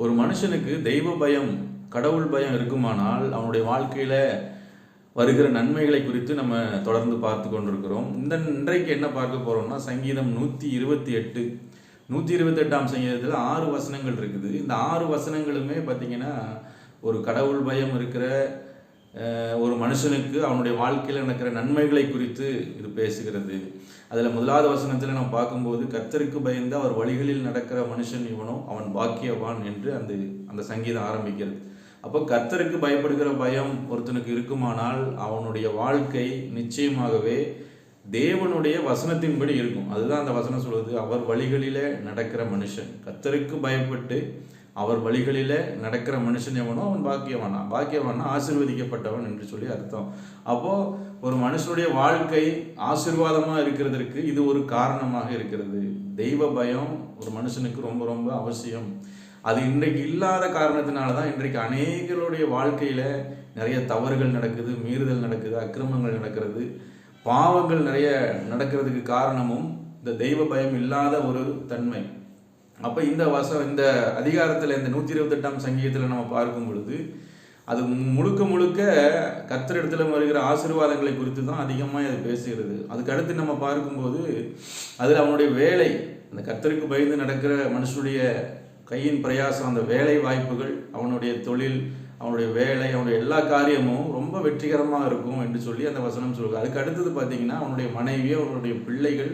ஒரு மனுஷனுக்கு தெய்வ பயம், கடவுள் பயம் இருக்குமானால் அவனுடைய வாழ்க்கையில் வருகிற நன்மைகளை குறித்து நம்ம தொடர்ந்து பார்த்து கொண்டிருக்கிறோம். இன்றைக்கு என்ன பார்க்க போகிறோம்னா, சங்கீதம் 128 128ஆம் சங்கீதத்தில் 6 வசனங்கள் இருக்குது. இந்த 6 வசனங்களுமே பார்த்திங்கன்னா ஒரு கடவுள் பயம் இருக்கிற ஒரு மனுஷனுக்கு அவனுடைய வாழ்க்கையில் நடக்கிற நன்மைகளை குறித்து இது பேசுகிறது. அதில் முதலாவது வசனத்தில் நம்ம பார்க்கும்போது, கர்த்தருக்கு பயந்து அவர் வழிகளில் நடக்கிற மனுஷன் இவனோ அவன் பாக்கியவான் என்று அந்த சங்கீதம் ஆரம்பிக்கிறது. அப்போ கர்த்தருக்கு பயப்படுகிற பயம் ஒருத்தனுக்கு இருக்குமானால் அவனுடைய வாழ்க்கை நிச்சயமாகவே தேவனுடைய வசனத்தின்படி இருக்கும். அதுதான் அந்த வசனம் சொல்லுது, அவர் வழிகளிலே நடக்கிற மனுஷன். கர்த்தருக்கு பயப்பட்டு அவர் வழிகளில் நடக்கிற மனுஷன் எவனோ அவன் பாக்கியவானா ஆசீர்வதிக்கப்பட்டவன் என்று சொல்லி அர்த்தம். அப்போது ஒரு மனுஷனுடைய வாழ்க்கை ஆசீர்வாதமாக இருக்கிறதுக்கு இது ஒரு காரணமாக இருக்கிறது. தெய்வ பயம் ஒரு மனுஷனுக்கு ரொம்ப ரொம்ப அவசியம். அது இன்றைக்கு இல்லாத காரணத்தினால தான் இன்றைக்கு அநேகருடைய வாழ்க்கையில் நிறைய தவறுகள் நடக்குது, மீறுதல் நடக்குது, அக்கிரமங்கள் நடக்கிறது, பாவங்கள் நிறைய நடக்கிறதுக்கு காரணமும் இந்த தெய்வ பயம் இல்லாத ஒரு தன்மை. அப்போ இந்த அதிகாரத்தில் இந்த 128ஆம் சங்கீதத்தில் நம்ம பார்க்கும் பொழுது அது முழுக்க முழுக்க கர்த்தரிடத்தில் வருகிற ஆசீர்வாதங்களை குறித்து தான் அதிகமாக அது பேசுகிறது. அதுக்கு அடுத்து நம்ம பார்க்கும்போது அதில் அவனுடைய வேலை, அந்த கர்த்தருக்கு பயந்து நடக்கிற மனுஷனுடைய கையின் பிரயாசம், அந்த வேலை வாய்ப்புகள், அவனுடைய தொழில், அவனுடைய வேலை, அவனுடைய எல்லா காரியமும் ரொம்ப வெற்றிகரமாக இருக்கும் என்று சொல்லி அந்த வசனம் சொல்லுது. அதுக்கு அடுத்தது பார்த்திங்கன்னா அவனுடைய மனைவி, அவனுடைய பிள்ளைகள்,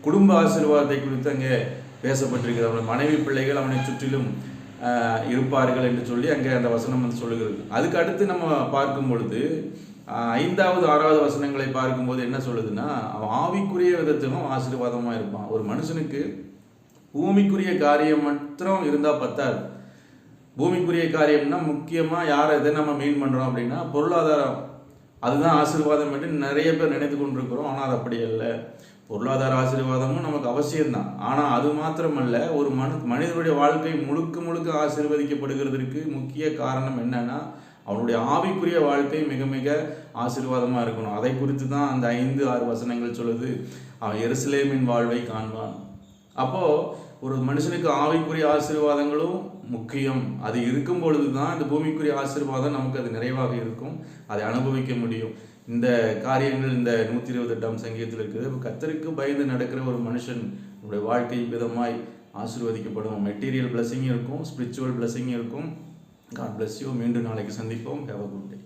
குடும்ப ஆசீர்வாதத்தை குறித்து அங்கே பேசப்பட்டிருக்கிறது. அவனுடைய மனைவி பிள்ளைகள் அவனை சுற்றிலும் இருப்பார்கள் என்று சொல்லி அங்கே அந்த வசனம் சொல்லுகிறது. அதுக்கு அடுத்து நம்ம பார்க்கும் பொழுது 5வது 6வது வசனங்களை பார்க்கும்போது என்ன சொல்லுதுன்னா, அவன் ஆவிக்குரிய விதத்திலும் ஆசீர்வாதமாக இருப்பான். ஒரு மனுஷனுக்கு பூமிக்குரிய காரியம் மாத்திரம் இருந்தால் பத்தாது. பூமிக்குரிய காரியம்னா முக்கியமாக எதை நம்ம மீன் பண்ணுறோம் அப்படின்னா பொருளாதாரம், அதுதான் ஆசீர்வாதம் என்று நிறைய பேர் நினைத்து கொண்டிருக்கிறோம். ஆனால் அது அப்படி இல்லை. பொருளாதார ஆசீர்வாதமும் நமக்கு அவசியம்தான். ஆனால் அது மாத்திரமல்ல, ஒரு மனிதனுடைய வாழ்க்கை முழுக்க முழுக்க ஆசீர்வதிக்கப்படுகிறதுக்கு முக்கிய காரணம் என்னன்னா, அவனுடைய ஆவிக்குரிய வாழ்க்கை மிக மிக ஆசீர்வாதமாக இருக்கணும். அதை குறித்து தான் அந்த 5-6 வசனங்கள் சொல்லுது, அவன் எருசலேமின் வாழ்வை காண்பான். அப்போது ஒரு மனுஷனுக்கு ஆவிக்குரிய ஆசீர்வாதங்களும் முக்கியம். அது இருக்கும் பொழுது தான் இந்த பூமிக்குரிய ஆசீர்வாதம் நமக்கு அது நிறைவாக இருக்கும், அதை அனுபவிக்க முடியும். இந்த காரியங்கள் இந்த 128ஆம் சங்கீதத்தில் இருக்குது. கர்த்தருக்கு பயந்து நடக்கிற ஒரு மனுஷன் நம்முடைய வாழ்க்கை விதமாய் ஆசீர்வதிக்கப்படும். மெட்டீரியல் பிளஸிங் இருக்கும், ஸ்பிரிச்சுவல் பிளஸிங் இருக்கும். God bless you. மீண்டும் நாளைக்கு சந்திப்போம். Have a good day.